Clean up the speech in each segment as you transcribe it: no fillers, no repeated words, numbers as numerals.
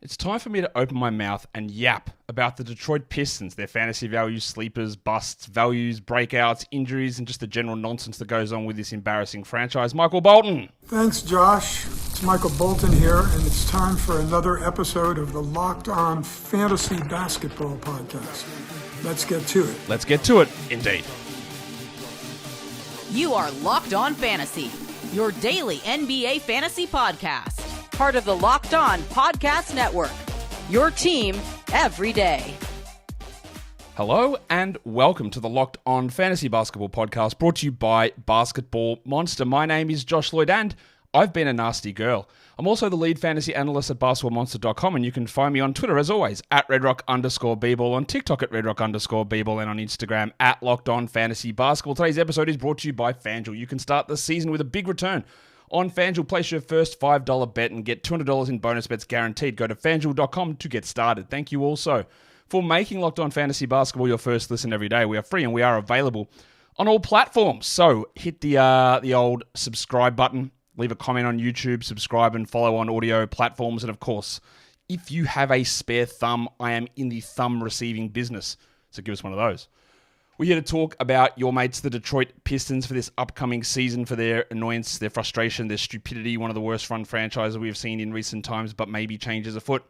It's time for me to open my mouth and yap about the Detroit Pistons, their fantasy values, sleepers, busts, values, breakouts, injuries, and just the general nonsense that goes on with this embarrassing franchise. Michael Bolton. Thanks, Josh. It's Michael Bolton here, and it's time for another episode of the Locked On Fantasy Basketball Podcast. Let's get to it. Let's get to it, indeed. You are Locked On Fantasy, your daily NBA fantasy podcast. Part of the Locked On Podcast Network, your team every day. Hello and welcome to the Locked On Fantasy Basketball Podcast, brought to you by Basketball Monster. My name is Josh Lloyd and I've been a nasty girl. I'm also the lead fantasy analyst at basketballmonster.com, and you can find me on Twitter as always at redrock_bball, on TikTok at redrock_bball, and on Instagram at Locked On Fantasy Basketball. Today's episode is brought to you by FanDuel. You can start the season with a big return. On FanDuel, place your first $5 bet and get $200 in bonus bets guaranteed. Go to FanDuel.com to get started. Thank you also for making Locked On Fantasy Basketball your first listen every day. We are free and we are available on all platforms. So hit the old subscribe button, leave a comment on YouTube, subscribe and follow on audio platforms. And of course, if you have a spare thumb, I am in the thumb receiving business. So give us one of those. We're here to talk about your mates, the Detroit Pistons, for this upcoming season, for their annoyance, their frustration, their stupidity. One of the worst run franchises we have seen in recent times, but maybe changes afoot.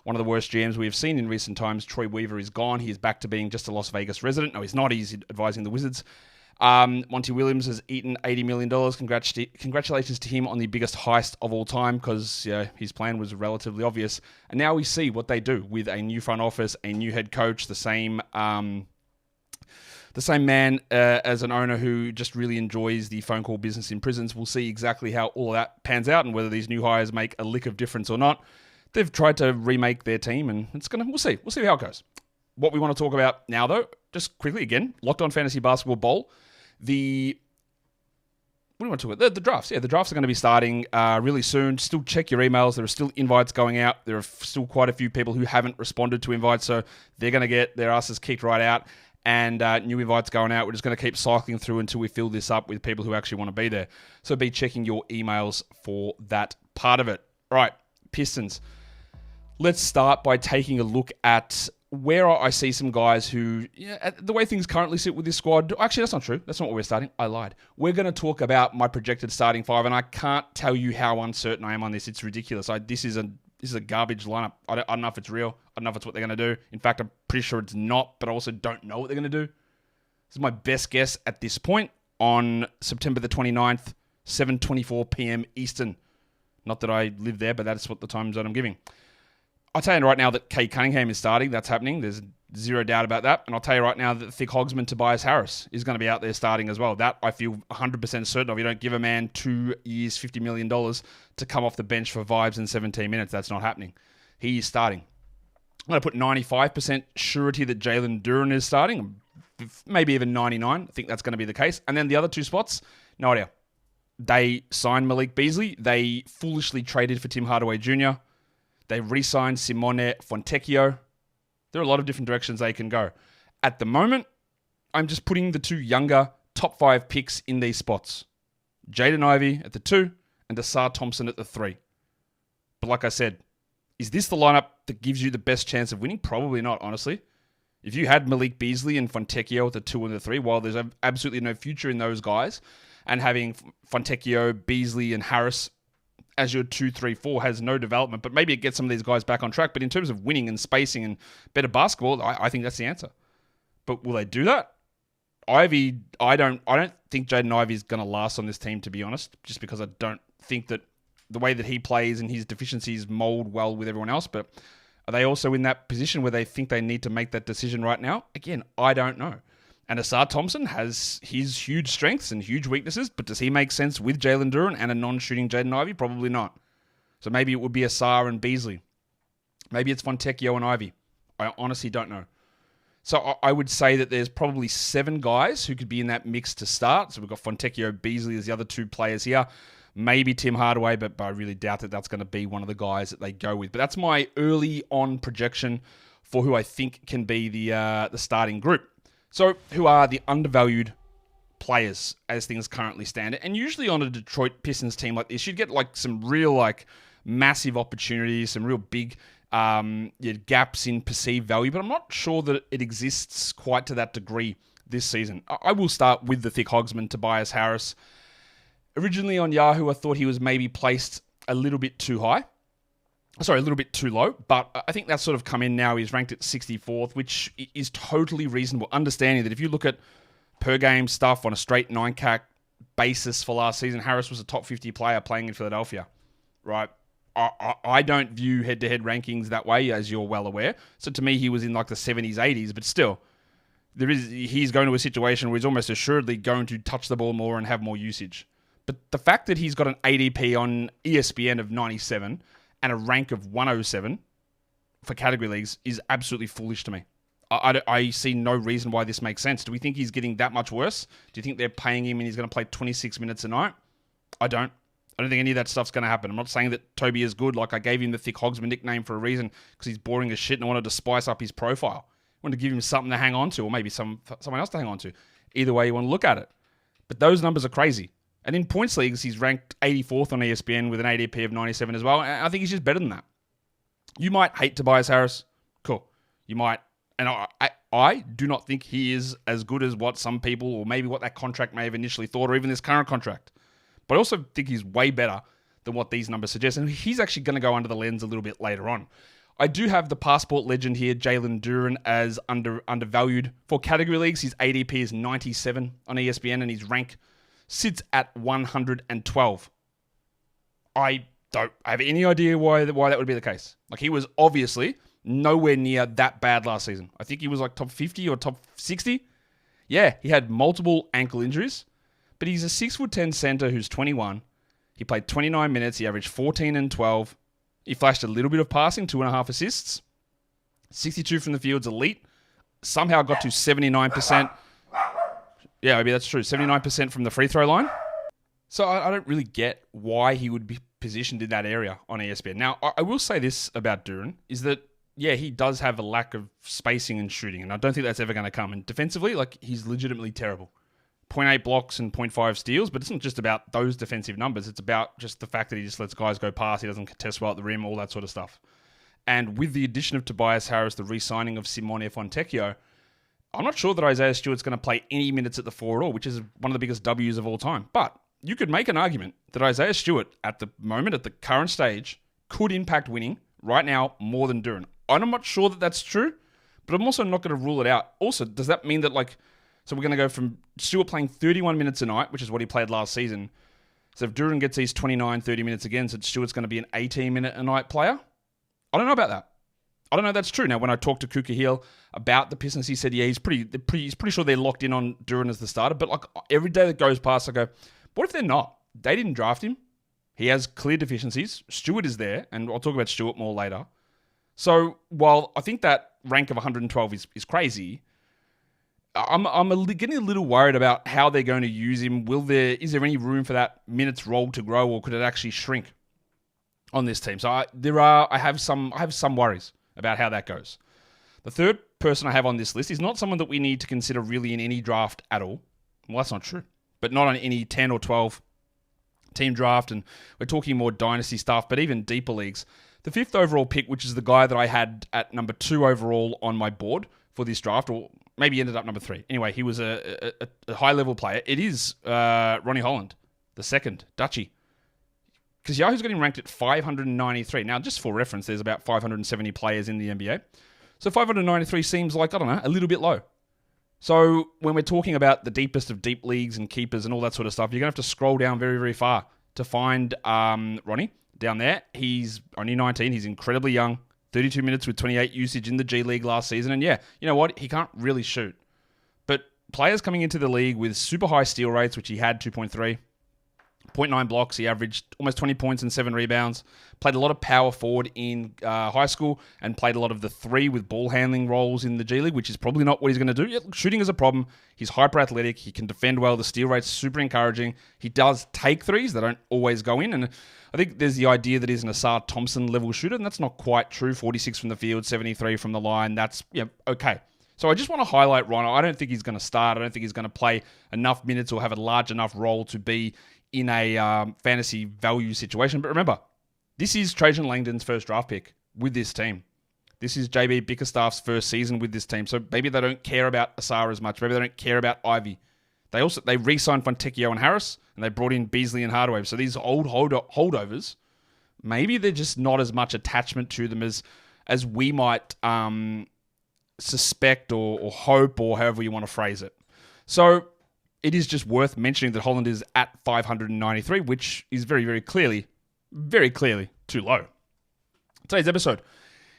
One of the worst GMs we have seen in recent times. Troy Weaver is gone. He is back to being just a Las Vegas resident. No, he's not. He's advising the Wizards. Monty Williams has eaten $80 million. Congratulations to him on the biggest heist of all time, because his plan was relatively obvious. And now we see what they do with a new front office, a new head coach, the same man as an owner who just really enjoys the phone call business in prisons. We'll see exactly how all of that pans out and whether these new hires make a lick of difference or not. They've tried to remake their team, and we'll see. We'll see how it goes. What we want to talk about now, though, just quickly again, Locked On Fantasy Basketball Bowl. What do you want to talk about? The drafts. Yeah, the drafts are going to be starting really soon. Still check your emails. There are still invites going out. There are still quite a few people who haven't responded to invites, so they're going to get their asses kicked right out. And new invites going out. We're just going to keep cycling through until we fill this up with people who actually want to be there. So be checking your emails for that part of it. All right, Pistons. Let's start by taking a look at where I see some guys who, the way things currently sit with this squad. Actually, that's not true. That's not what we're starting. I lied. We're going to talk about my projected starting five, and I can't tell you how uncertain I am on this. It's ridiculous. This is a garbage lineup. I don't know if it's real. I don't know if it's what they're going to do. In fact, I'm pretty sure it's not, but I also don't know what they're going to do. This is my best guess at this point on September the 29th, 7:24 p.m. Eastern. Not that I live there, but that's what the time zone I'm giving. I'll tell you right now that Kate Cunningham is starting. That's happening. There's zero doubt about that. And I'll tell you right now that Thick Hogsman Tobias Harris is going to be out there starting as well. That I feel 100% certain of. You don't give a man 2 years, $50 million to come off the bench for vibes in 17 minutes. That's not happening. He is starting. I'm going to put 95% surety that Jalen Duren is starting. Maybe even 99. I think that's going to be the case. And then the other two spots, no idea. They signed Malik Beasley. They foolishly traded for Tim Hardaway Jr. They re-signed Simone Fontecchio. There are a lot of different directions they can go. At the moment, I'm just putting the two younger top 5 picks in these spots. Jaden Ivey at the 2 and Asar Thompson at the 3. But like I said, is this the lineup that gives you the best chance of winning? Probably not, honestly. If you had Malik Beasley and Fontecchio at the 2 and the 3, while there's absolutely no future in those guys, and having Fontecchio, Beasley, and Harris as your 2, 3, 4 has no development, but maybe it gets some of these guys back on track. But in terms of winning and spacing and better basketball, I think that's the answer. But will they do that? Ivy, I don't think Jaden Ivey is going to last on this team, to be honest, just because I don't think that the way that he plays and his deficiencies mold well with everyone else. But are they also in that position where they think they need to make that decision right now? Again, I don't know. And Asar Thompson has his huge strengths and huge weaknesses, but does he make sense with Jalen Duren and a non-shooting Jaden Ivey? Probably not. So maybe it would be Asar and Beasley. Maybe it's Fontecchio and Ivey. I honestly don't know. So I would say that there's probably 7 guys who could be in that mix to start. So we've got Fontecchio, Beasley as the other 2 players here. Maybe Tim Hardaway, but I really doubt that that's going to be one of the guys that they go with. But that's my early on projection for who I think can be the starting group. So, who are the undervalued players as things currently stand? And usually on a Detroit Pistons team like this, you'd get like some real like massive opportunities, some real big gaps in perceived value, but I'm not sure that it exists quite to that degree this season. I will start with the thick hogsman, Tobias Harris. Originally on Yahoo, I thought he was maybe placed a little bit too high. Sorry, a little bit too low, but I think that's sort of come in now. He's ranked at 64th, which is totally reasonable. Understanding that if you look at per game stuff on a straight 9-CAC basis for last season, Harris was a top 50 player playing in Philadelphia, right? I don't view head-to-head rankings that way, as you're well aware. So to me, he was in like the 70s, 80s, but still, he's going to a situation where he's almost assuredly going to touch the ball more and have more usage. But the fact that he's got an ADP on ESPN of 97 and a rank of 107 for category leagues is absolutely foolish to me. I see no reason why this makes sense. Do we think he's getting that much worse? Do you think they're paying him and he's going to play 26 minutes a night? I don't think any of that stuff's going to happen. I'm not saying that Toby is good. Like, I gave him the Thick Hogsman nickname for a reason, because he's boring as shit and I wanted to spice up his profile. I wanted to give him something to hang on to, or maybe someone else to hang on to. Either way you want to look at it. But those numbers are crazy. And in points leagues, he's ranked 84th on ESPN with an ADP of 97 as well. And I think he's just better than that. You might hate Tobias Harris. Cool. You might. And I do not think he is as good as what some people, or maybe what that contract may have initially thought, or even this current contract. But I also think he's way better than what these numbers suggest. And he's actually going to go under the lens a little bit later on. I do have the passport legend here, Jalen Duren, as undervalued. For category leagues, his ADP is 97 on ESPN and his rank sits at 112. I don't have any idea why that would be the case. Like, he was obviously nowhere near that bad last season. I think he was like top 50 or top 60. Yeah, he had multiple ankle injuries, but he's a 6'10" center who's 21. He played 29 minutes. He averaged 14 and 12. He flashed a little bit of passing, 2.5 assists. 62 from the field's elite. Somehow got to 79%. Yeah, maybe that's true. 79% from the free throw line. So I don't really get why he would be positioned in that area on ESPN. Now, I will say this about Duren, is that, yeah, he does have a lack of spacing and shooting, and I don't think that's ever going to come. And defensively, like, he's legitimately terrible. 0.8 blocks and 0.5 steals, but it's not just about those defensive numbers. It's about just the fact that he just lets guys go past, he doesn't contest well at the rim, all that sort of stuff. And with the addition of Tobias Harris, the re-signing of Simone Fontecchio, I'm not sure that Isaiah Stewart's going to play any minutes at the 4 at all, which is one of the biggest W's of all time. But you could make an argument that Isaiah Stewart, at the moment, at the current stage, could impact winning right now more than Duren. I'm not sure that that's true, but I'm also not going to rule it out. Also, does that mean that, like, so we're going to go from Stewart playing 31 minutes a night, which is what he played last season. So if Duren gets these 29, 30 minutes again, so Stewart's going to be an 18-minute-a-night player? I don't know about that. I don't know if that's true. Now, when I talked to Kuka Hill about the Pistons, he said, yeah, he's pretty sure they're locked in on Duren as the starter. But like, every day that goes past, I go, what if they're not? They didn't draft him. He has clear deficiencies. Stewart is there, and I'll talk about Stewart more later. So while I think that rank of 112 is crazy, I'm getting a little worried about how they're going to use him. Is there any room for that minutes role to grow, or could it actually shrink on this team? So I have some worries about how that goes. The third person I have on this list is not someone that we need to consider really in any draft at all. Well, that's not true. But not on any 10 or 12 team draft, and we're talking more dynasty stuff, but even deeper leagues. The 5th overall pick, which is the guy that I had at number 2 overall on my board for this draft, or maybe ended up number 3. Anyway, he was a high-level player. It is Ronnie Holland, the second, Dutchie. Because Yahoo's got him ranked at 593. Now, just for reference, there's about 570 players in the NBA. So 593 seems like, I don't know, a little bit low. So when we're talking about the deepest of deep leagues and keepers and all that sort of stuff, you're going to have to scroll down very, very far to find Ronnie down there. He's only 19. He's incredibly young. 32 minutes with 28 usage in the G League last season. And yeah, you know what? He can't really shoot. But players coming into the league with super high steal rates, which he had 2.3, 0.9 blocks. He averaged almost 20 points and 7 rebounds. Played a lot of power forward in high school and played a lot of the 3 with ball handling roles in the G League, which is probably not what he's going to do. Yeah, shooting is a problem. He's hyper athletic. He can defend well. The steal rate's super encouraging. He does take threes. They don't always go in. And I think there's the idea that he's an Asar Thompson level shooter, and that's not quite true. 46 from the field, 73 from the line. That's okay. So I just want to highlight Ron. I don't think he's going to start. I don't think he's going to play enough minutes or have a large enough role to be in a fantasy value situation. But remember, This is Trajan Langdon's first draft pick with this team. This is JB Bickerstaff's first season with this team. So maybe they don't care about Asar as much. Maybe they don't care about Ivy. They re-signed Fontecchio and Harris, and they brought in Beasley and Hardaway. So these old holdovers, maybe they're just not as much attachment to them as we might suspect or hope, or however you want to phrase it. So it is just worth mentioning that Holland is at 593, which is very, very clearly too low. Today's episode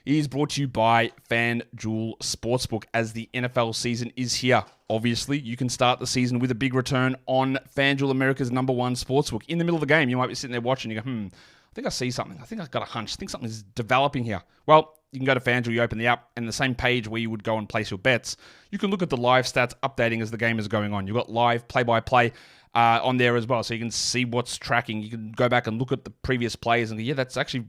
is brought to you by FanDuel Sportsbook, as the NFL season is here. Obviously, you can start the season with a big return on FanDuel, America's #1 sportsbook. In the middle of the game, you might be sitting there watching, you go, I think I see something. I think I've got a hunch. I think something's developing here. Well, you can go to FanDuel, you open the app, and the same page where you would go and place your bets, you can look at the live stats updating as the game is going on. You've got live play-by-play on there as well, so you can see what's tracking. You can go back and look at the previous plays and go, yeah, that's actually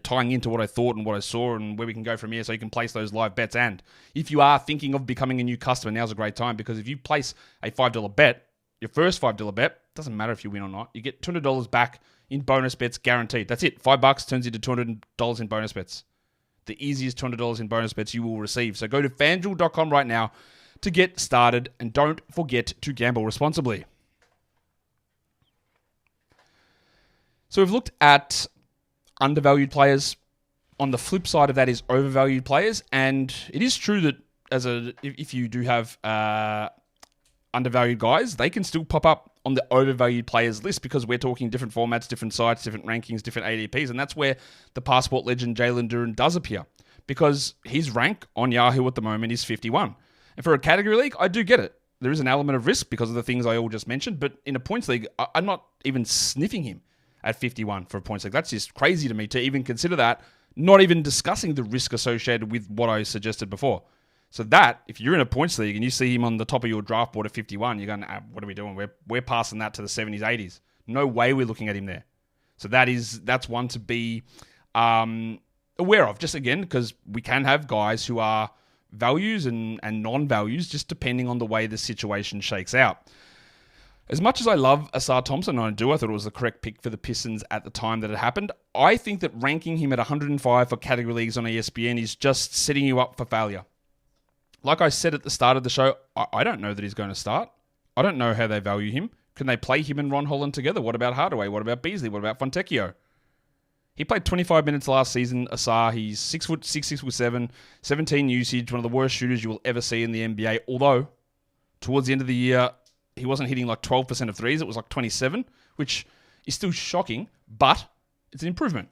tying into what I thought and what I saw and where we can go from here, so you can place those live bets. And if you are thinking of becoming a new customer, now's a great time, because if you place a $5 bet, your first $5 bet, doesn't matter if you win or not, you get $200 back in bonus bets guaranteed. That's it. $5 turns into $200 in bonus bets. The easiest $200 in bonus bets you will receive. So go to FanDuel.com right now to get started, and don't forget to gamble responsibly. So we've looked at undervalued players. On the flip side of that is overvalued players, and it is true that if you do have undervalued guys, they can still pop up on the overvalued players list, because we're talking different formats, different sites, different rankings, different ADPs, and that's where the passport legend Jalen Duren does appear, because his rank on Yahoo at the moment is 51. And for a category league, I do get it. There is an element of risk because of the things I all just mentioned, but in a points league, I'm not even sniffing him at 51 for a points league. That's just crazy to me to even consider that, not even discussing the risk associated with what I suggested before. So that, if you're in a points league and you see him on the top of your draft board at 51, you're going, what are we doing? We're passing that to the 70s, 80s. No way we're looking at him there. So that's one to be aware of, just again, because we can have guys who are values and non-values, just depending on the way the situation shakes out. As much as I love Asar Thompson, and I thought it was the correct pick for the Pistons at the time that it happened, I think that ranking him at 105 for category leagues on ESPN is just setting you up for failure. Like I said at the start of the show, I don't know that he's going to start. I don't know how they value him. Can they play him and Ron Holland together? What about Hardaway? What about Beasley? What about Fontecchio? He played 25 minutes last season, Asar. He's 6'6", 6'7", 17 usage, one of the worst shooters you will ever see in the NBA. Although, towards the end of the year, he wasn't hitting like 12% of threes. It was like 27, which is still shocking, but it's an improvement.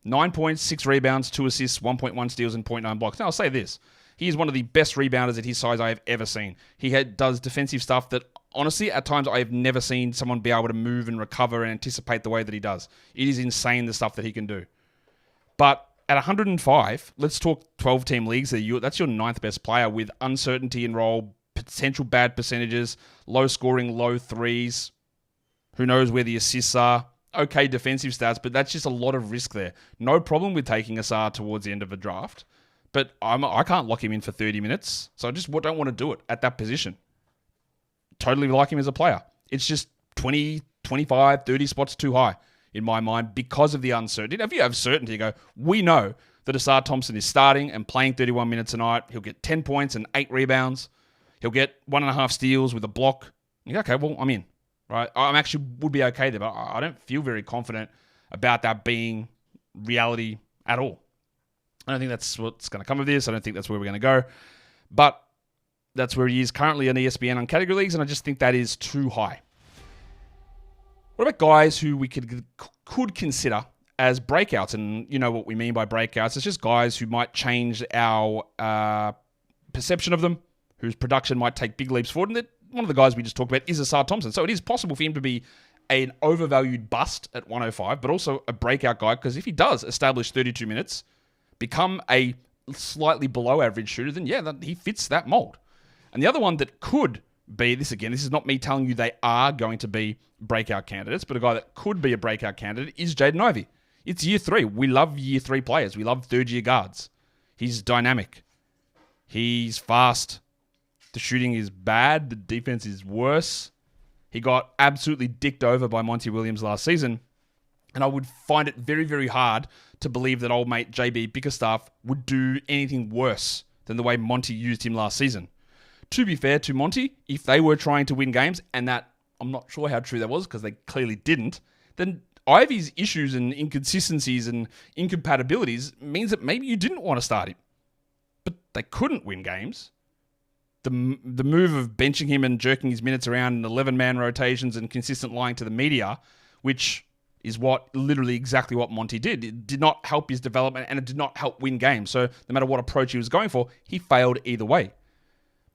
9 points, 6 rebounds, 2 assists, 1.1 steals, and 0.9 blocks. Now, I'll say this. He is one of the best rebounders at his size I have ever seen. He does defensive stuff that, honestly, at times I have never seen someone be able to move and recover and anticipate the way that he does. It is insane, the stuff that he can do. But at 105, let's talk 12-team leagues. That's your 9th best player with uncertainty in role, potential bad percentages, low scoring, low threes. Who knows where the assists are? Okay, defensive stats, but that's just a lot of risk there. No problem with taking Asar towards the end of a draft, but I can't lock him in for 30 minutes, so I just don't want to do it at that position. Totally like him as a player. It's just 20, 25, 30 spots too high in my mind because of the uncertainty. If you have certainty, you go, we know that Asar Thompson is starting and playing 31 minutes a night. He'll get 10 points and 8 rebounds. He'll get 1.5 steals with a block. You go, okay, well, I'm in. Right? I actually would be okay there, but I don't feel very confident about that being reality at all. I don't think that's what's going to come of this. I don't think that's where we're going to go. But that's where he is currently on ESPN on category leagues, and I just think that is too high. What about guys who we could consider as breakouts? And you know what we mean by breakouts. It's just guys who might change our perception of them, whose production might take big leaps forward. And one of the guys we just talked about is Asar Thompson. So it is possible for him to be an overvalued bust at 105, but also a breakout guy, because if he does establish 32 minutes, become a slightly below average shooter, then yeah, he fits that mold. And the other one that could be, this is not me telling you they are going to be breakout candidates, but a guy that could be a breakout candidate is Jaden Ivey. It's year 3. We love year 3 players. We love third-year guards. He's dynamic. He's fast. The shooting is bad. The defense is worse. He got absolutely dicked over by Monty Williams last season. And I would find it very, very hard to believe that old mate JB Bickerstaff would do anything worse than the way Monty used him last season. To be fair to Monty, if they were trying to win games, and that I'm not sure how true that was because they clearly didn't, then Ivy's issues and inconsistencies and incompatibilities means that maybe you didn't want to start him. But they couldn't win games. The move of benching him and jerking his minutes around in 11-man rotations and consistent lying to the media, which is literally exactly what Monty did. It did not help his development and it did not help win games. So no matter what approach he was going for, he failed either way.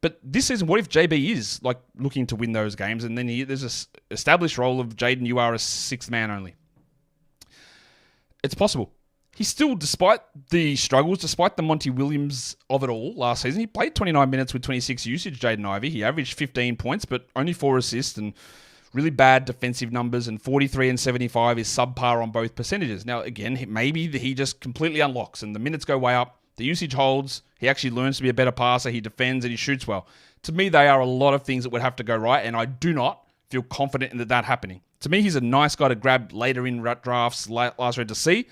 But this season, what if JB is like looking to win those games and then there's this established role of Jaden, you are a sixth man only? It's possible. He still, despite the struggles, despite the Monty Williams of it all last season, he played 29 minutes with 26 usage, Jaden Ivey. He averaged 15 points, but only 4 assists and really bad defensive numbers, and 43 and 75 is subpar on both percentages. Now, again, maybe he just completely unlocks and the minutes go way up, the usage holds, he actually learns to be a better passer, he defends and he shoots well. To me, they are a lot of things that would have to go right, and I do not feel confident in that happening. To me, he's a nice guy to grab later in drafts, last round to see.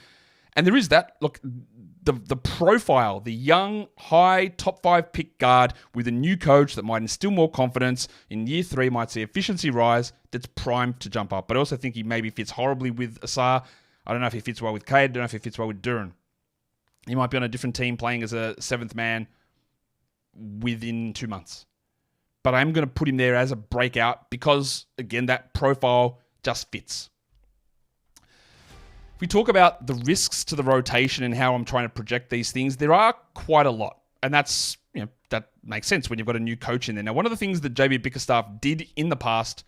And there is that, look, the profile, the young, high, top 5 pick guard with a new coach that might instill more confidence in year 3, might see efficiency rise, that's primed to jump up. But I also think he maybe fits horribly with Asar. I don't know if he fits well with Cade. I don't know if he fits well with Duren. He might be on a different team playing as a 7th man within 2 months. But I'm going to put him there as a breakout because, again, that profile just fits. If we talk about the risks to the rotation and how I'm trying to project these things, there are quite a lot. And that's, that makes sense when you've got a new coach in there. Now, one of the things that JB Bickerstaff did in the past,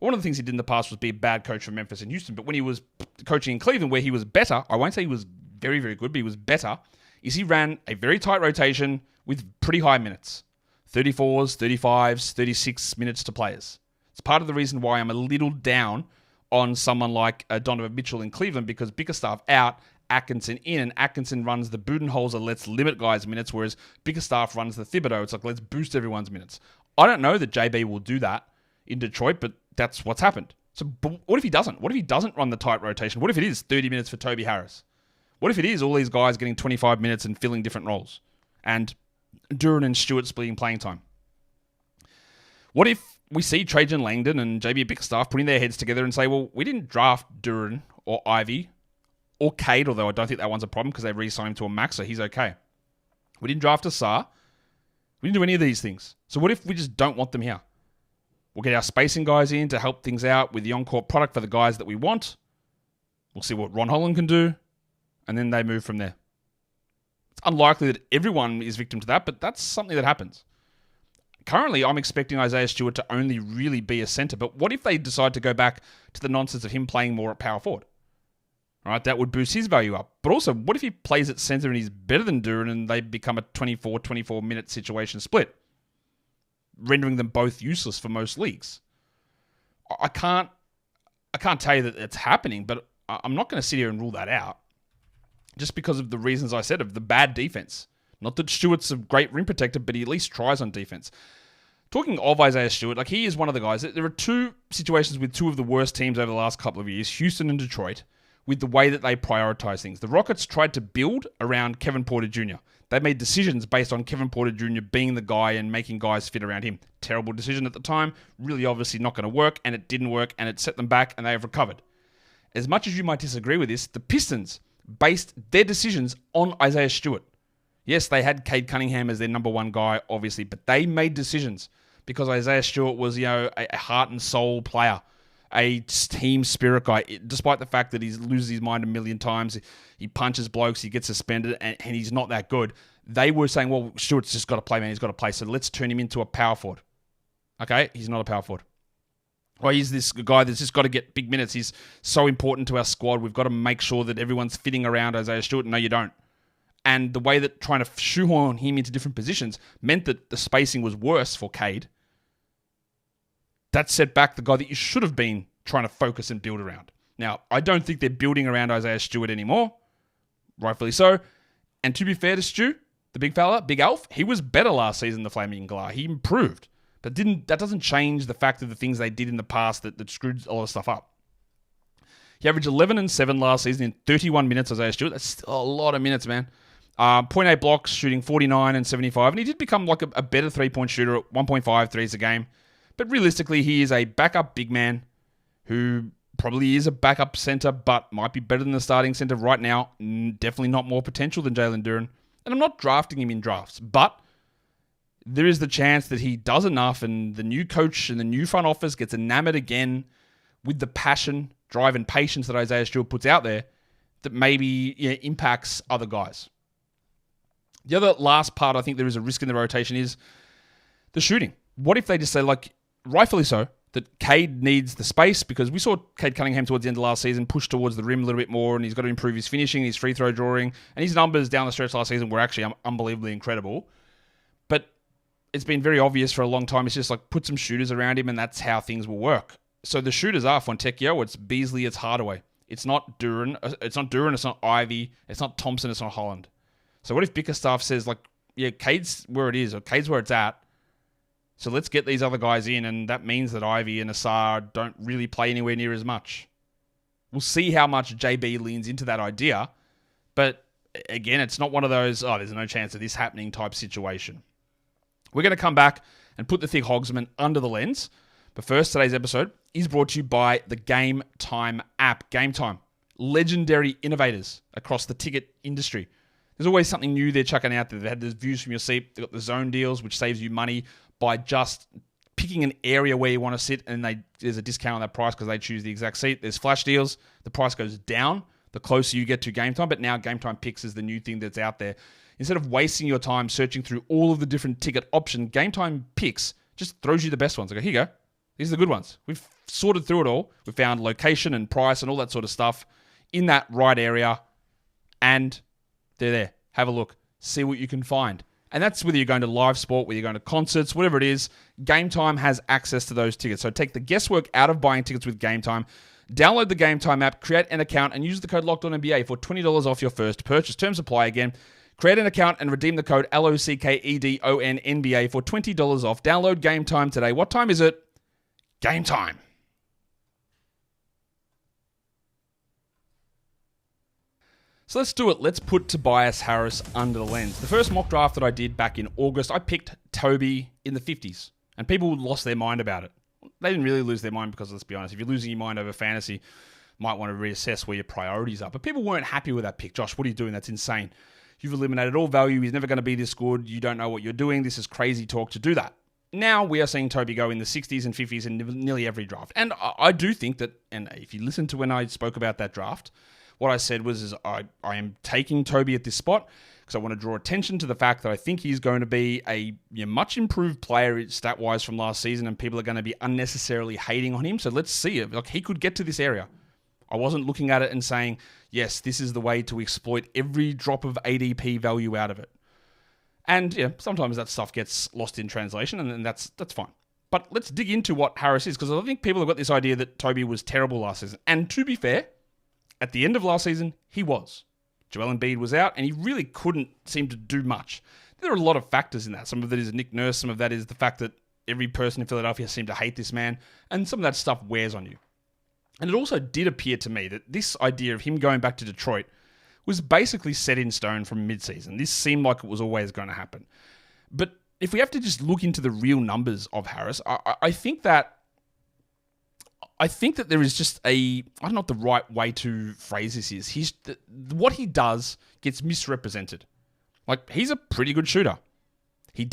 one of the things he did in the past was be a bad coach for Memphis and Houston. But when he was coaching in Cleveland, where he was better, I won't say he was very, very good, but he was better, is he ran a very tight rotation with pretty high minutes. 34s, 35s, 36 minutes to players. It's part of the reason why I'm a little down on someone like Donovan Mitchell in Cleveland, because Bickerstaff out, Atkinson in, and Atkinson runs the Budenholzer, let's limit guys' minutes, whereas Bickerstaff runs the Thibodeau. It's like, let's boost everyone's minutes. I don't know that JB will do that in Detroit, but that's what's happened. So but what if he doesn't? What if he doesn't run the tight rotation? What if it is 30 minutes for Toby Harris? What if it is all these guys getting 25 minutes and filling different roles? And Duren and Stewart splitting playing time? What if we see Trajan Langdon and JB Bickerstaff putting their heads together and say, well, we didn't draft Duren or Ivy or Cade, although I don't think that one's a problem because they re-signed him to a max, so he's okay. We didn't draft Asar. We didn't do any of these things. So what if we just don't want them here? We'll get our spacing guys in to help things out with the on-court product for the guys that we want. We'll see what Ron Holland can do, and then they move from there. It's unlikely that everyone is victim to that, but that's something that happens. Currently, I'm expecting Isaiah Stewart to only really be a center, but what if they decide to go back to the nonsense of him playing more at power forward? All right, that would boost his value up. But also, what if he plays at center and he's better than Duren and they become a 24 minute situation split, rendering them both useless for most leagues? I can't tell you that it's happening, but I'm not going to sit here and rule that out just because of the reasons I said of the bad defense. Not that Stewart's a great rim protector, but he at least tries on defense. Talking of Isaiah Stewart, like he is one of the guys. There are 2 situations with 2 of the worst teams over the last couple of years, Houston and Detroit, with the way that they prioritize things. The Rockets tried to build around Kevin Porter Jr. They made decisions based on Kevin Porter Jr. being the guy and making guys fit around him. Terrible decision at the time, really obviously not going to work, and it didn't work, and it set them back, and they have recovered. As much as you might disagree with this, the Pistons based their decisions on Isaiah Stewart. Yes, they had Cade Cunningham as their number 1 guy, obviously, but they made decisions because Isaiah Stewart was, a heart and soul player, a team spirit guy. Despite the fact that he loses his mind a million times, he punches blokes, he gets suspended, and he's not that good. They were saying, well, Stewart's just got to play, man. He's got to play, so let's turn him into a power forward. Okay, he's not a power forward. Well, he's this guy that's just got to get big minutes. He's so important to our squad. We've got to make sure that everyone's fitting around Isaiah Stewart. No, you don't. And the way that trying to shoehorn him into different positions meant that the spacing was worse for Cade. That set back the guy that you should have been trying to focus and build around. Now, I don't think they're building around Isaiah Stewart anymore. Rightfully so. And to be fair to Stu, the big fella, Big Alf, he was better last season, the Flaming Galar. He improved. But that doesn't change the fact of the things they did in the past that screwed a lot of stuff up. He averaged 11 and 7 last season in 31 minutes, Isaiah Stewart. That's still a lot of minutes, man. 0.8 blocks, shooting 49 and 75. And he did become like a better three-point shooter at 1.5 threes a game. But realistically, he is a backup big man who probably is a backup center, but might be better than the starting center right now. Definitely not more potential than Jalen Duren. And I'm not drafting him in drafts, but there is the chance that he does enough and the new coach and the new front office gets enamored again with the passion, drive, and patience that Isaiah Stewart puts out there that maybe impacts other guys. The other last part I think there is a risk in the rotation is the shooting. What if they just say, like, rightfully so, that Cade needs the space, because we saw Cade Cunningham towards the end of last season push towards the rim a little bit more, and he's got to improve his finishing, his free throw drawing, and his numbers down the stretch last season were actually unbelievably incredible. But it's been very obvious for a long time. It's just like put some shooters around him, and that's how things will work. So the shooters are Fontecchio, it's Beasley, it's Hardaway. It's not Duren, it's not Ivy, it's not Thompson, it's not Holland. So what if Bickerstaff says, like, yeah, Cade's where it is, or Cade's where it's at, so let's get these other guys in, and that means that Ivy and Asar don't really play anywhere near as much. We'll see how much JB leans into that idea, but again, it's not one of those, there's no chance of this happening type situation. We're going to come back and put the thick Hogsman under the lens, but first, today's episode is brought to you by the Game Time app. Game Time, legendary innovators across the ticket industry. There's always something new they're chucking out there. They had the views from your seat. They've got the zone deals, which saves you money by just picking an area where you want to sit, and there's a discount on that price because they choose the exact seat. There's flash deals. The price goes down the closer you get to Game Time, but now Game Time Picks is the new thing that's out there. Instead of wasting your time searching through all of the different ticket options, Game Time Picks just throws you the best ones. They go, here you go. These are the good ones. We've sorted through it all. We found location and price and all that sort of stuff in that right area, and they're there. Have a look. See what you can find. And that's whether you're going to live sport, whether you're going to concerts, whatever it is, Game Time has access to those tickets. So take the guesswork out of buying tickets with Game Time. Download the Game Time app, create an account, and use the code LOCKEDONNBA for $20 off your first purchase. Terms apply again. Create an account and redeem the code LOCKEDONNBA for $20 off. Download Game Time today. What time is it? Game time. So let's do it. Let's put Tobias Harris under the lens. The first mock draft that I did back in August, I picked Toby in the 50s, and people lost their mind about it. They didn't really lose their mind because, let's be honest, if you're losing your mind over fantasy, you might want to reassess where your priorities are. But people weren't happy with that pick. Josh, what are you doing? That's insane. You've eliminated all value. He's never going to be this good. You don't know what you're doing. This is crazy talk to do that. Now we are seeing Toby go in the 60s and 50s in nearly every draft. And I do think that, and if you listen to when I spoke about that draft, what I said was I am taking Toby at this spot because I want to draw attention to the fact that I think he's going to be a much improved player stat-wise from last season, and people are going to be unnecessarily hating on him. So let's see it. Like, he could get to this area. I wasn't looking at it and saying, yes, this is the way to exploit every drop of ADP value out of it. And sometimes that stuff gets lost in translation, and that's fine. But let's dig into what Harris is, because I think people have got this idea that Toby was terrible last season. And to be fair, at the end of last season, he was. Joel Embiid was out, and he really couldn't seem to do much. There are a lot of factors in that. Some of it is Nick Nurse. Some of that is the fact that every person in Philadelphia seemed to hate this man. And some of that stuff wears on you. And it also did appear to me that this idea of him going back to Detroit was basically set in stone from mid-season. This seemed like it was always going to happen. But if we have to just look into the real numbers of Harris, I think that there is just I don't know what the right way to phrase this is. What he does gets misrepresented. Like, he's a pretty good shooter. He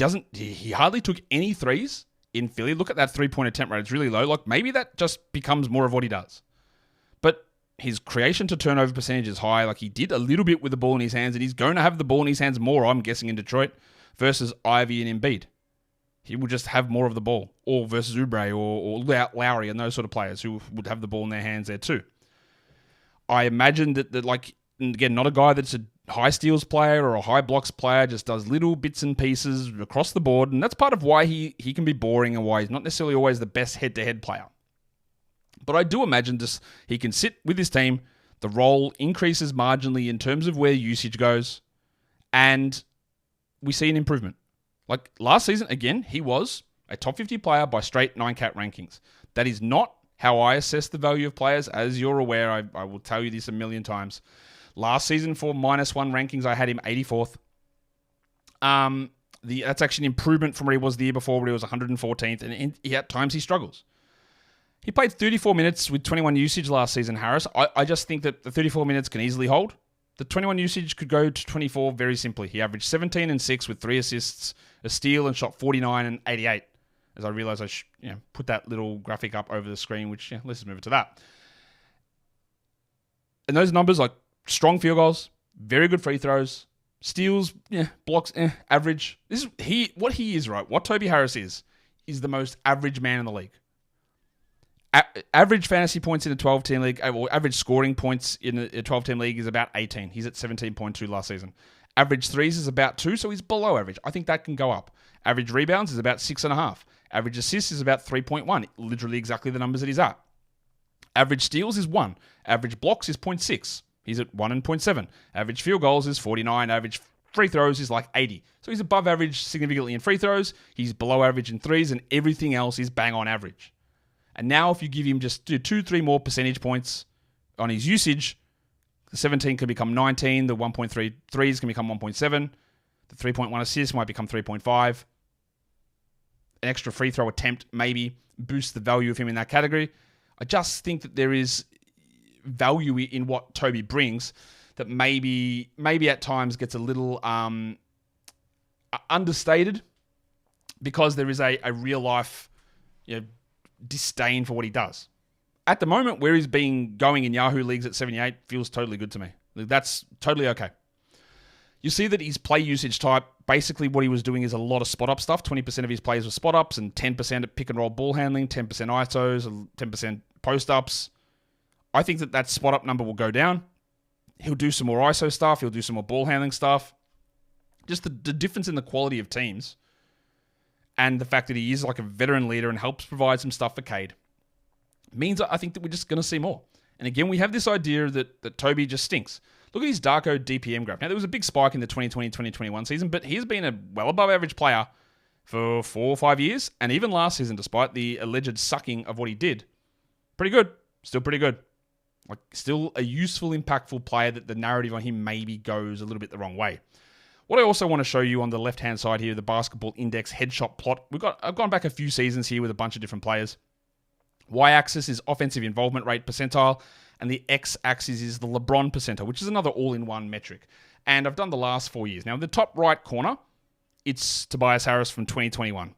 hardly took any threes in Philly. Look at that three-point attempt rate. It's really low. Like, maybe that just becomes more of what he does. But his creation to turnover percentage is high. Like, he did a little bit with the ball in his hands, and he's going to have the ball in his hands more, I'm guessing, in Detroit versus Ivy and Embiid. He will just have more of the ball, or versus Oubre or Lowry and those sort of players who would have the ball in their hands there too. I imagine that like, again, not a guy that's a high steals player or a high blocks player, just does little bits and pieces across the board, and that's part of why he can be boring and why he's not necessarily always the best head-to-head player. But I do imagine just he can sit with his team, the role increases marginally in terms of where usage goes, and we see an improvement. Like last season, again, he was a top 50 player by straight 9-cat rankings. That is not how I assess the value of players. As you're aware, I will tell you this a million times. Last season for -1 rankings, I had him 84th. That's actually an improvement from where he was the year before, where he was 114th, and at times he struggles. He played 34 minutes with 21 usage last season, Harris. I just think that the 34 minutes can easily hold. The 21 usage could go to 24 very simply. He averaged 17 and 6 with 3 assists, a steal, and shot 49 and 88. As I realize I should put that little graphic up over the screen, which, let's just move it to that. And those numbers, like strong field goals, very good free throws, steals, blocks, average. What he is, right? What Toby Harris is the most average man in the league. Average fantasy points in a 12-team league, or average scoring points in a 12-team league is about 18. He's at 17.2 last season. Average threes is about 2, so he's below average. I think that can go up. Average rebounds is about 6.5. Average assists is about 3.1, literally exactly the numbers that he's at. Average steals is 1. Average blocks is 0.6. He's at 1 and 0.7. Average field goals is 49. Average free throws is like 80. So he's above average significantly in free throws. He's below average in threes, and everything else is bang on average. And now if you give him just 2-3 more percentage points on his usage, the 17 can become 19, the 1.3 threes can become 1.7, the 3.1 assists might become 3.5. An extra free throw attempt maybe boosts the value of him in that category. I just think that there is value in what Toby brings that maybe at times gets a little understated because there is a real life disdain for what he does. At the moment, where he's been going in Yahoo leagues at 78 feels totally good to me. That's totally okay. You see that his play usage type, basically what he was doing is a lot of spot-up stuff. 20% of his plays were spot-ups and 10% at pick-and-roll ball handling, 10% ISOs, 10% post-ups. I think that spot-up number will go down. He'll do some more ISO stuff. He'll do some more ball handling stuff. Just the difference in the quality of teams and the fact that he is like a veteran leader and helps provide some stuff for Cade means I think that we're just going to see more. And again, we have this idea that Toby just stinks. Look at his Darko DPM graph. Now, there was a big spike in the 2020-2021 season, but he's been a well above average player for 4 or 5 years. And even last season, despite the alleged sucking of what he did, pretty good. Still pretty good. Like, still a useful, impactful player that the narrative on him maybe goes a little bit the wrong way. What I also want to show you on the left-hand side here, the basketball index headshot plot. I've gone back a few seasons here with a bunch of different players. Y-axis is offensive involvement rate percentile, and the X-axis is the LeBron percentile, which is another all-in-one metric. And I've done the last 4 years. Now, in the top right corner, it's Tobias Harris from 2021.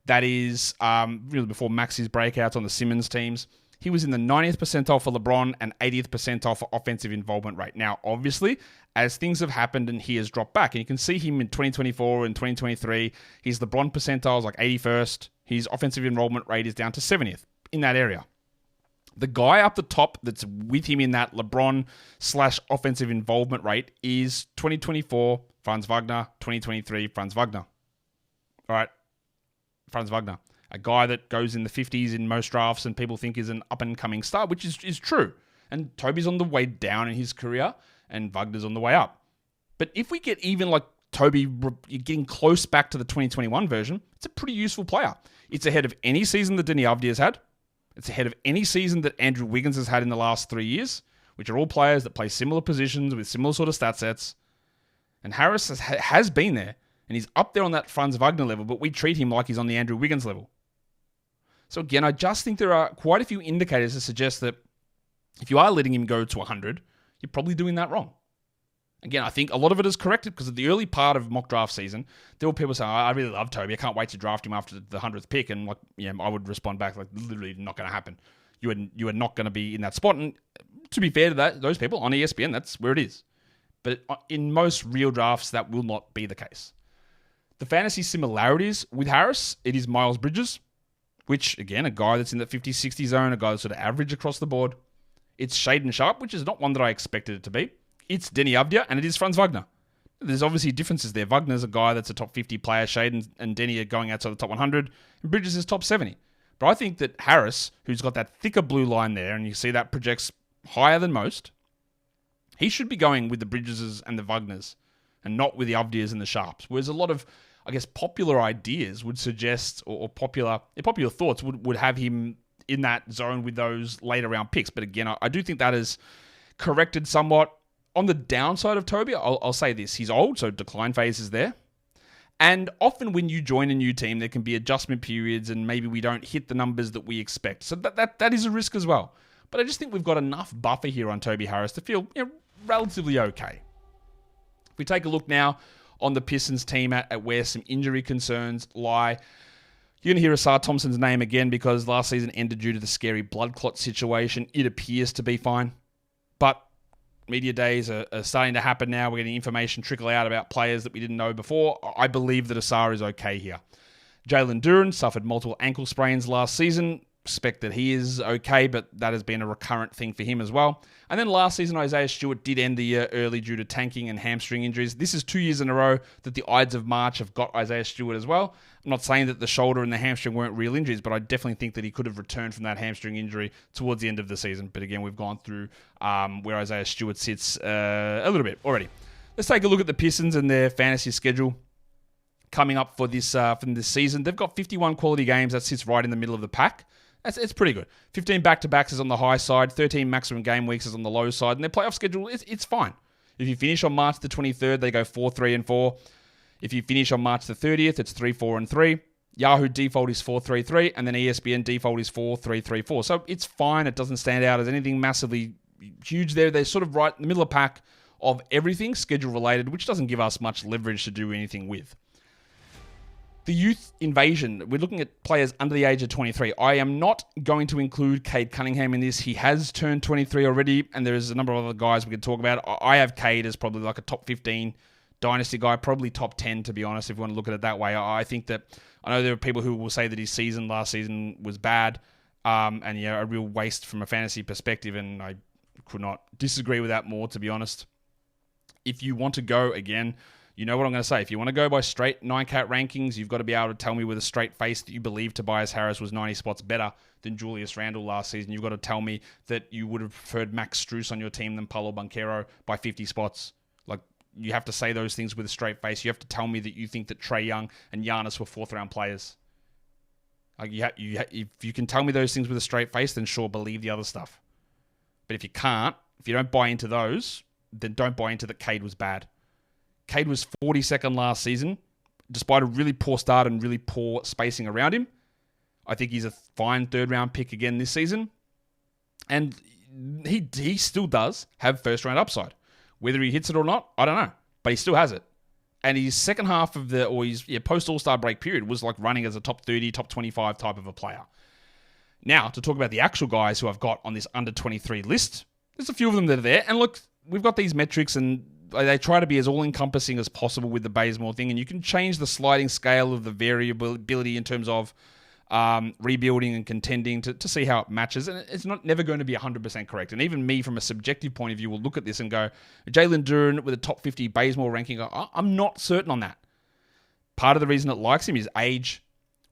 That is really before Max's breakouts on the Simmons teams. He was in the 90th percentile for LeBron and 80th percentile for offensive involvement rate. Now, obviously, as things have happened and he has dropped back, and you can see him in 2024 and 2023, his LeBron percentile is like 81st. His offensive enrollment rate is down to 70th in that area. The guy up the top that's with him in that LeBron/offensive involvement rate is 2024 Franz Wagner, 2023 Franz Wagner. All right, Franz Wagner. A guy that goes in the 50s in most drafts and people think is an up-and-coming star, which is true. And Toby's on the way down in his career and Wagner's on the way up. But if we get even like Toby getting close back to the 2021 version, it's a pretty useful player. It's ahead of any season that Deni Avdija has had. It's ahead of any season that Andrew Wiggins has had in the last 3 years, which are all players that play similar positions with similar sort of stat sets. And Harris has been there, and he's up there on that Franz Wagner level, but we treat him like he's on the Andrew Wiggins level. So again, I just think there are quite a few indicators that suggest that if you are letting him go to 100, you're probably doing that wrong. Again, I think a lot of it is corrected because at the early part of mock draft season, there were people saying, I really love Toby. I can't wait to draft him after the 100th pick. And I would respond back, like, literally not going to happen. You are not going to be in that spot. And to be fair to those people on ESPN, that's where it is. But in most real drafts, that will not be the case. The fantasy similarities with Harris, it is Miles Bridges, which, again, a guy that's in the 50-60 zone, a guy that's sort of average across the board. It's Shaedon Sharpe, which is not one that I expected it to be. It's Deni Avdija, and it is Franz Wagner. There's obviously differences there. Wagner's a guy that's a top 50 player. Shaedon and Deni are going outside the top 100. And Bridges is top 70. But I think that Harris, who's got that thicker blue line there, and you see that projects higher than most, he should be going with the Bridges and the Wagners, and not with the Avdijas and the Sharpes. Whereas a lot of, I guess, popular ideas would suggest, or popular thoughts would have him in that zone with those later round picks. But again, I do think that is corrected somewhat. On the downside of Toby, I'll say this. He's old, so decline phase is there. And often when you join a new team, there can be adjustment periods and maybe we don't hit the numbers that we expect. So that is a risk as well. But I just think we've got enough buffer here on Toby Harris to feel relatively okay. If we take a look now on the Pistons team at where some injury concerns lie, you're going to hear Asar Thompson's name again because last season ended due to the scary blood clot situation. It appears to be fine. But media days are starting to happen now. We're getting information trickle out about players that we didn't know before. I believe that Asar is okay here. Jalen Duren suffered multiple ankle sprains last season. Expect that he is okay, but that has been a recurrent thing for him as well. And then last season, Isaiah Stewart did end the year early due to tanking and hamstring injuries. This is 2 years in a row that the Ides of March have got Isaiah Stewart as well. I'm not saying that the shoulder and the hamstring weren't real injuries, but I definitely think that he could have returned from that hamstring injury towards the end of the season. But again, we've gone through where Isaiah Stewart sits a little bit already. Let's take a look at the Pistons and their fantasy schedule coming up for this season. They've got 51 quality games. That sits right in the middle of the pack. It's pretty good. 15 back-to-backs is on the high side. 13 maximum game weeks is on the low side. And their playoff schedule, it's fine. If you finish on March the 23rd, they go 4-3-4. If you finish on March the 30th, it's 3-4-3. Yahoo default is 4-3-3. And then ESPN default is 4-3-3-4. So it's fine. It doesn't stand out as anything massively huge there. They're sort of right in the middle of the pack of everything schedule-related, which doesn't give us much leverage to do anything with. The youth invasion, we're looking at players under the age of 23. I am not going to include Cade Cunningham in this. He has turned 23 already, and there's a number of other guys we can talk about. I have Cade as probably like a top 15 dynasty guy, probably top 10, to be honest, if you want to look at it that way. I think that, I know there are people who will say that his season last season was bad, and a real waste from a fantasy perspective, and I could not disagree with that more, to be honest. If you want to go, again, you know what I'm going to say. If you want to go by straight 9-cat rankings, you've got to be able to tell me with a straight face that you believe Tobias Harris was 90 spots better than Julius Randle last season. You've got to tell me that you would have preferred Max Strus on your team than Paolo Banchero by 50 spots. Like, you have to say those things with a straight face. You have to tell me that you think that Trae Young and Giannis were fourth-round players. Like, if you can tell me those things with a straight face, then sure, believe the other stuff. But if you can't, if you don't buy into those, then don't buy into that Cade was bad. Cade was 42nd last season, despite a really poor start and really poor spacing around him. I think he's a fine third-round pick again this season. And he still does have first-round upside. Whether he hits it or not, I don't know. But he still has it. And his second half of his post-All-Star break period was like running as a top 30, top 25 type of a player. Now, to talk about the actual guys who I've got on this under 23 list, there's a few of them that are there. And look, we've got these metrics and they try to be as all-encompassing as possible with the Bazemore thing, and you can change the sliding scale of the variability in terms of rebuilding and contending to see how it matches, and it's never going to be 100% correct. And even me, from a subjective point of view, will look at this and go, Jalen Duren with a top 50 Bazemore ranking, I'm not certain on that. Part of the reason it likes him is age,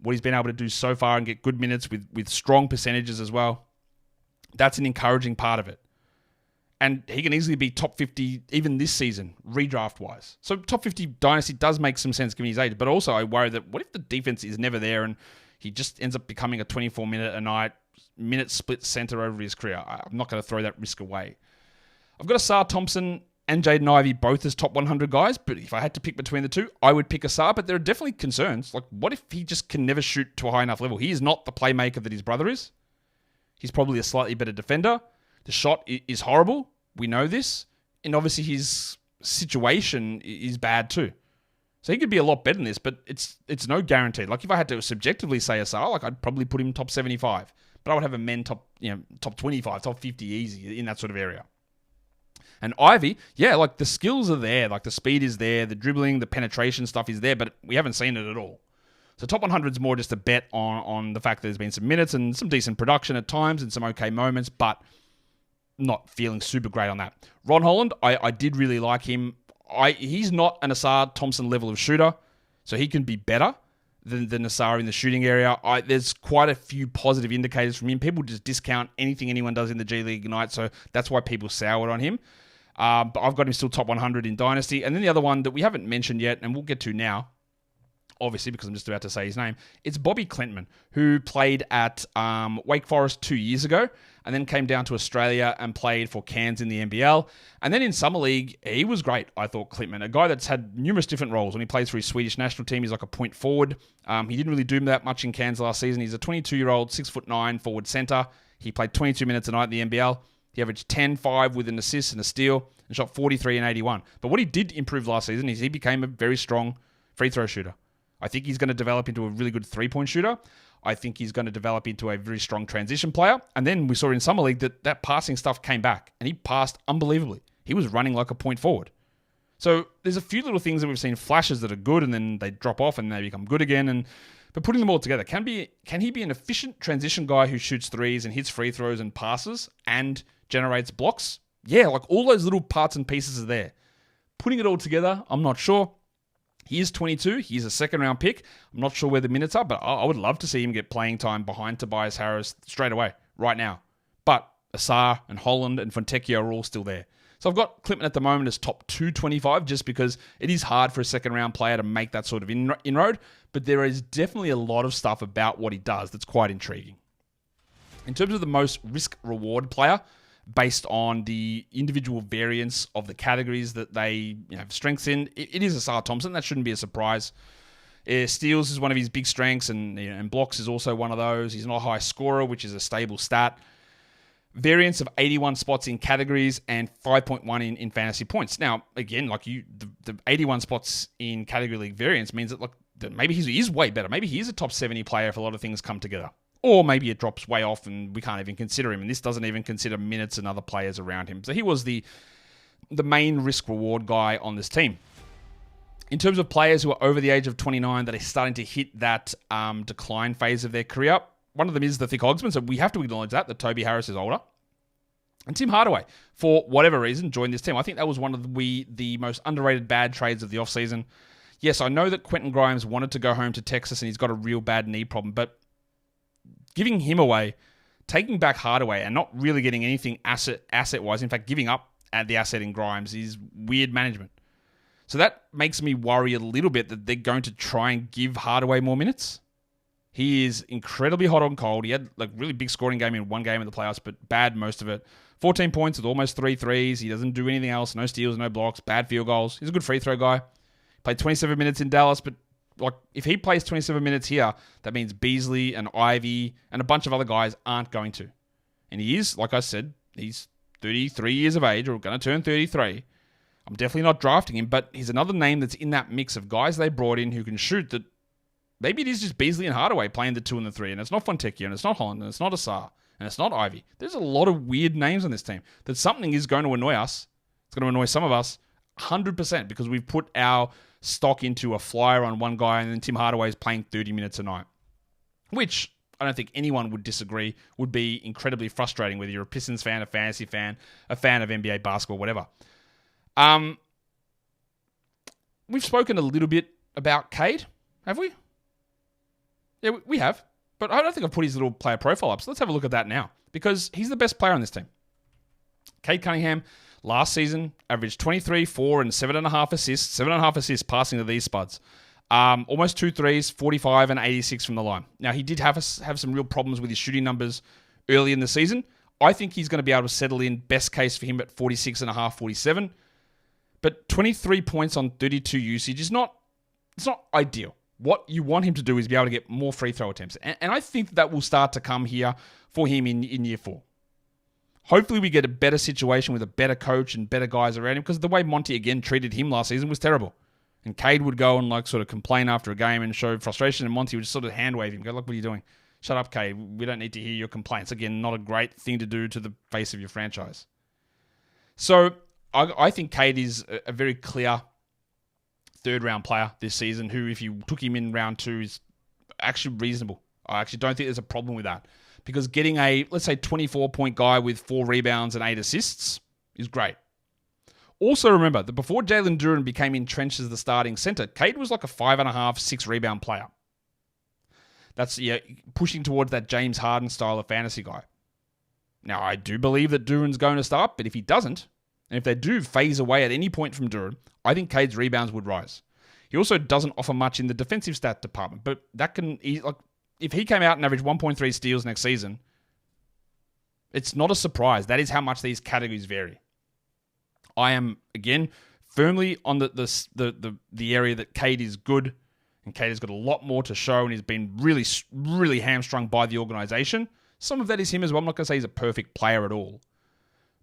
what he's been able to do so far and get good minutes with strong percentages as well. That's an encouraging part of it. And he can easily be top 50 even this season, redraft-wise. So top 50 dynasty does make some sense given his age. But also I worry that what if the defense is never there and he just ends up becoming a 24-minute-a-night, minute-split center over his career? I'm not going to throw that risk away. I've got Asar Thompson and Jaden Ivey both as top 100 guys. But if I had to pick between the two, I would pick Asar. But there are definitely concerns. Like, what if he just can never shoot to a high enough level? He is not the playmaker that his brother is. He's probably a slightly better defender. The shot is horrible. We know this. And obviously his situation is bad too. So he could be a lot better than this, but it's no guarantee. Like if I had to subjectively say Asar, like I'd probably put him top 75. But I would have a men top 25, top 50 easy in that sort of area. And Ivy, yeah, like the skills are there. Like the speed is there. The dribbling, the penetration stuff is there, but we haven't seen it at all. So top 100 is more just a bet on the fact that there's been some minutes and some decent production at times and some okay moments, but not feeling super great on that. Ron Holland, I did really like him. He's not an Asar Thompson level of shooter, so he can be better than Asar in the shooting area. There's quite a few positive indicators from him. People just discount anything anyone does in the G League Ignite, so that's why people soured on him. But I've got him still top 100 in Dynasty. And then the other one that we haven't mentioned yet, and we'll get to now, obviously, because I'm just about to say his name, it's Bobby Klintman, who played at Wake Forest 2 years ago and then came down to Australia and played for Cairns in the NBL. And then in Summer League, he was great, I thought, Klintman, a guy that's had numerous different roles. When he plays for his Swedish national team, he's like a point forward. He didn't really do that much in Cairns last season. He's a 22-year-old, 6'9" forward center. He played 22 minutes a night in the NBL. He averaged 10-5 with an assist and a steal and shot 43 and 81. But what he did improve last season is he became a very strong free throw shooter. I think he's going to develop into a really good three-point shooter. I think he's going to develop into a very strong transition player. And then we saw in Summer League that passing stuff came back, and he passed unbelievably. He was running like a point forward. So there's a few little things that we've seen flashes that are good, and then they drop off and they become good again. But putting them all together, can he be an efficient transition guy who shoots threes and hits free throws and passes and generates blocks? Yeah, like all those little parts and pieces are there. Putting it all together, I'm not sure. He is 22. He's a second-round pick. I'm not sure where the minutes are, but I would love to see him get playing time behind Tobias Harris straight away, right now. But Asar and Holland and Fontecchio are all still there. So I've got Klintman at the moment as top 225 just because it is hard for a second-round player to make that sort of inroad, but there is definitely a lot of stuff about what he does that's quite intriguing. In terms of the most risk-reward player, based on the individual variance of the categories that they have strengths in, it is Asar Thompson. That shouldn't be a surprise. Steals is one of his big strengths, and blocks is also one of those. He's not a high scorer, which is a stable stat. Variance of 81 spots in categories and 5.1 in fantasy points. Now, again, the 81 spots in category league variance means that maybe he is way better. Maybe he is a top 70 player if a lot of things come together. Or maybe it drops way off and we can't even consider him. And this doesn't even consider minutes and other players around him. So he was the main risk-reward guy on this team. In terms of players who are over the age of 29 that are starting to hit that decline phase of their career, one of them is the Thick Hogsman. So we have to acknowledge that Toby Harris is older. And Tim Hardaway, for whatever reason, joined this team. I think that was one of the most underrated bad trades of the offseason. Yes, I know that Quentin Grimes wanted to go home to Texas and he's got a real bad knee problem, but giving him away, taking back Hardaway, and not really getting anything asset-wise, in fact, giving up at the asset in Grimes is weird management. So that makes me worry a little bit that they're going to try and give Hardaway more minutes. He is incredibly hot on cold. He had really big scoring game in one game in the playoffs, but bad most of it. 14 points with almost 3 threes. He doesn't do anything else. No steals, no blocks, bad field goals. He's a good free throw guy. Played 27 minutes in Dallas, but if he plays 27 minutes here, that means Beasley and Ivy and a bunch of other guys aren't going to. And he is, like I said, he's 33 years of age or going to turn 33. I'm definitely not drafting him, but he's another name that's in that mix of guys they brought in who can shoot that maybe it is just Beasley and Hardaway playing the 2 and the 3, and it's not Fontecchio, and it's not Holland, and it's not Asar, and it's not Ivy. There's a lot of weird names on this team that something is going to annoy us. It's going to annoy some of us 100% because we've put our stock into a flyer on one guy and then Tim Hardaway is playing 30 minutes a night, which I don't think anyone would disagree would be incredibly frustrating, whether you're a Pistons fan, a fantasy fan, a fan of NBA basketball, whatever. We've spoken a little bit about Cade, have we? Yeah, we have, but I don't think I've put his little player profile up, so let's have a look at that now, because he's the best player on this team. Cade Cunningham, last season, averaged 23, 4, and 7.5 assists. 7.5 assists passing to these spuds. Almost 2 threes, 45 and 86 from the line. Now, he did have some real problems with his shooting numbers early in the season. I think he's going to be able to settle in, best case for him, at 46.5, 47. But 23 points on 32 usage is not ideal. What you want him to do is be able to get more free throw attempts. And I think that will start to come here for him in year 4. Hopefully we get a better situation with a better coach and better guys around him, because the way Monty again treated him last season was terrible. And Cade would go and sort of complain after a game and show frustration, and Monty would just sort of hand wave him, go, look, what are you doing? Shut up, Cade. We don't need to hear your complaints. Again, not a great thing to do to the face of your franchise. So I think Cade is a very clear third-round player this season who, if you took him in round 2, is actually reasonable. I actually don't think there's a problem with that. Because getting a, let's say, 24-point guy with 4 rebounds and 8 assists is great. Also remember that before Jalen Duren became entrenched as the starting center, Cade was like a 5.5, 6 rebound player. That's pushing towards that James Harden style of fantasy guy. Now, I do believe that Duren's going to start, but if he doesn't, and if they do phase away at any point from Duren, I think Cade's rebounds would rise. He also doesn't offer much in the defensive stat department, but that can, if he came out and averaged 1.3 steals next season, it's not a surprise. That is how much these categories vary. I am, again, firmly on the area that Cade is good, and Cade has got a lot more to show, and he's been really, really hamstrung by the organization. Some of that is him as well. I'm not going to say he's a perfect player at all.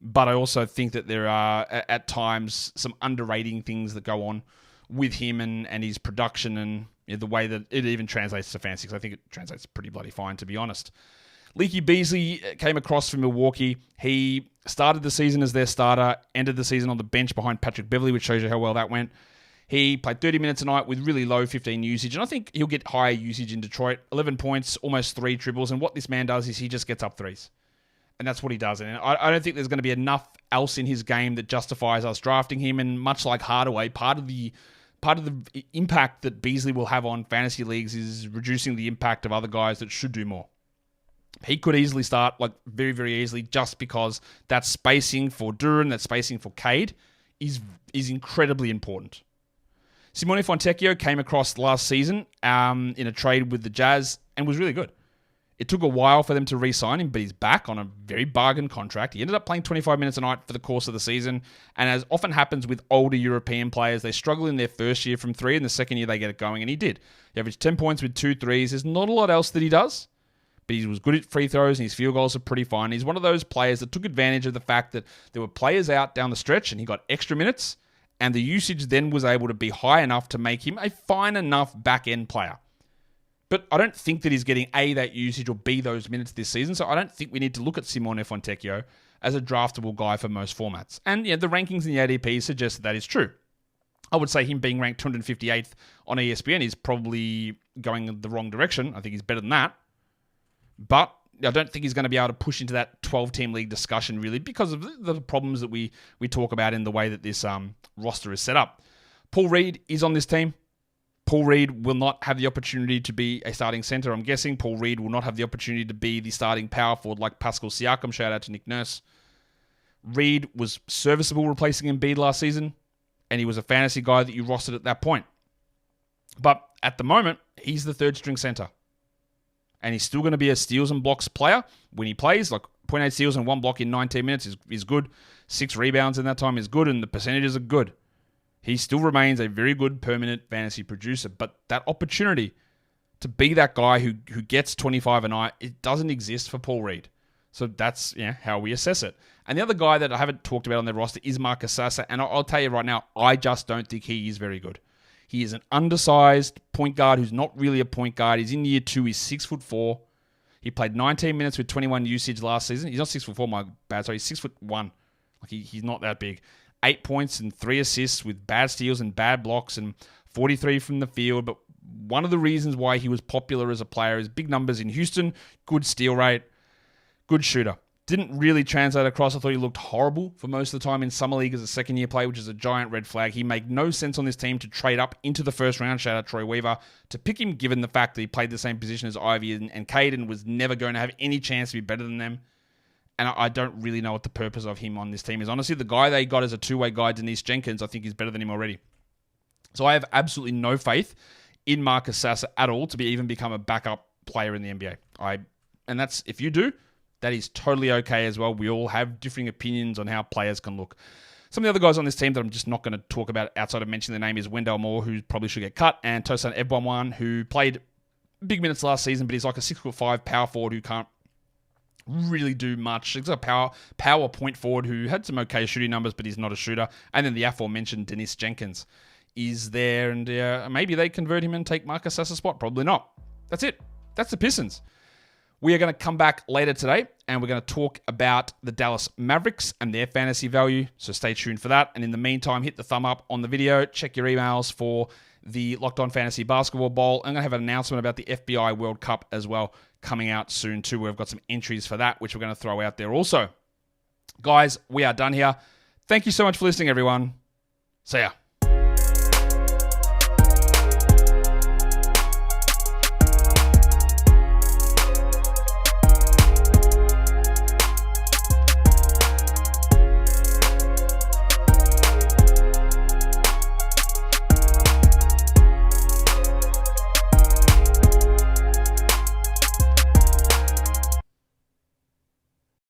But I also think that there are, at times, some underrating things that go on with him and his production and the way that it even translates to fantasy, because I think it translates pretty bloody fine, to be honest. Leaky Beasley came across from Milwaukee. He started the season as their starter, ended the season on the bench behind Patrick Beverley, which shows you how well that went. He played 30 minutes a night with really low 15 usage, and I think he'll get higher usage in Detroit. 11 points, almost 3 triples, and what this man does is he just gets up threes. And that's what he does. And I don't think there's going to be enough else in his game that justifies us drafting him. And much like Hardaway, part of the impact that Beasley will have on fantasy leagues is reducing the impact of other guys that should do more. He could easily start, very, very easily, just because that spacing for Duren, that spacing for Cade is incredibly important. Simone Fontecchio came across last season in a trade with the Jazz and was really good. It took a while for them to re-sign him, but he's back on a very bargain contract. He ended up playing 25 minutes a night for the course of the season, and as often happens with older European players, they struggle in their first year from 3, and the second year they get it going, and he did. He averaged 10 points with 2 threes. There's not a lot else that he does, but he was good at free throws, and his field goals are pretty fine. He's one of those players that took advantage of the fact that there were players out down the stretch, and he got extra minutes, and the usage then was able to be high enough to make him a fine enough back-end player. But I don't think that he's getting A, that usage, or B, those minutes this season. So I don't think we need to look at Simone Fontecchio as a draftable guy for most formats. And the rankings in the ADP suggest that is true. I would say him being ranked 258th on ESPN is probably going in the wrong direction. I think he's better than that. But I don't think he's going to be able to push into that 12-team league discussion, really, because of the problems that we talk about in the way that this roster is set up. Paul Reed is on this team. Paul Reed will not have the opportunity to be a starting center, I'm guessing. Paul Reed will not have the opportunity to be the starting power forward like Pascal Siakam. Shout out to Nick Nurse. Reed was serviceable replacing Embiid last season, and he was a fantasy guy that you rostered at that point. But at the moment, he's the third string center. And he's still going to be a steals and blocks player when he plays. 0.8 steals and 1 block in 19 minutes is good. 6 rebounds in that time is good, and the percentages are good. He still remains a very good permanent fantasy producer, but that opportunity to be that guy who gets 25 a night, it doesn't exist for Paul Reed. So that's how we assess it. And the other guy that I haven't talked about on their roster is Marcus Sasser, and I'll tell you right now, I just don't think he is very good. He is an undersized point guard who's not really a point guard. He's in year 2. He's 6'4". He played 19 minutes with 21 usage last season. He's not 6'4", my bad. Sorry, he's 6'1". He's not that big. 8 points and 3 assists with bad steals and bad blocks and 43 from the field. But one of the reasons why he was popular as a player is big numbers in Houston, good steal rate, good shooter. Didn't really translate across. I thought he looked horrible for most of the time in Summer League as a second-year player, which is a giant red flag. He made no sense on this team to trade up into the first round, shout out Troy Weaver, to pick him given the fact that he played the same position as Ivy and Caden was never going to have any chance to be better than them. And I don't really know what the purpose of him on this team is. Honestly, the guy they got as a two-way guy, Denise Jenkins, I think is better than him already. So I have absolutely no faith in Marcus Sasser at all to even become a backup player in the NBA. And that's, if you do, that is totally okay as well. We all have differing opinions on how players can look. Some of the other guys on this team that I'm just not going to talk about outside of mentioning the name is Wendell Moore, who probably should get cut, and Tosan Ebonwan, who played big minutes last season, but he's like a 6'5" power forward who can't really do much. He's a power point forward who had some okay shooting numbers, but he's not a shooter. And then the aforementioned Dennis Jenkins is there, and maybe they convert him and take Marcus Sasser's spot. Probably not. That's it. That's the Pistons. We are going to come back later today, and we're going to talk about the Dallas Mavericks and their fantasy value, so stay tuned for that. And in the meantime, hit the thumb up on the video, check your emails for the Locked On Fantasy Basketball Bowl. I'm going to have an announcement about the FBI World Cup as well coming out soon too. We've got some entries for that, which we're going to throw out there also. Guys, we are done here. Thank you so much for listening, everyone. See ya.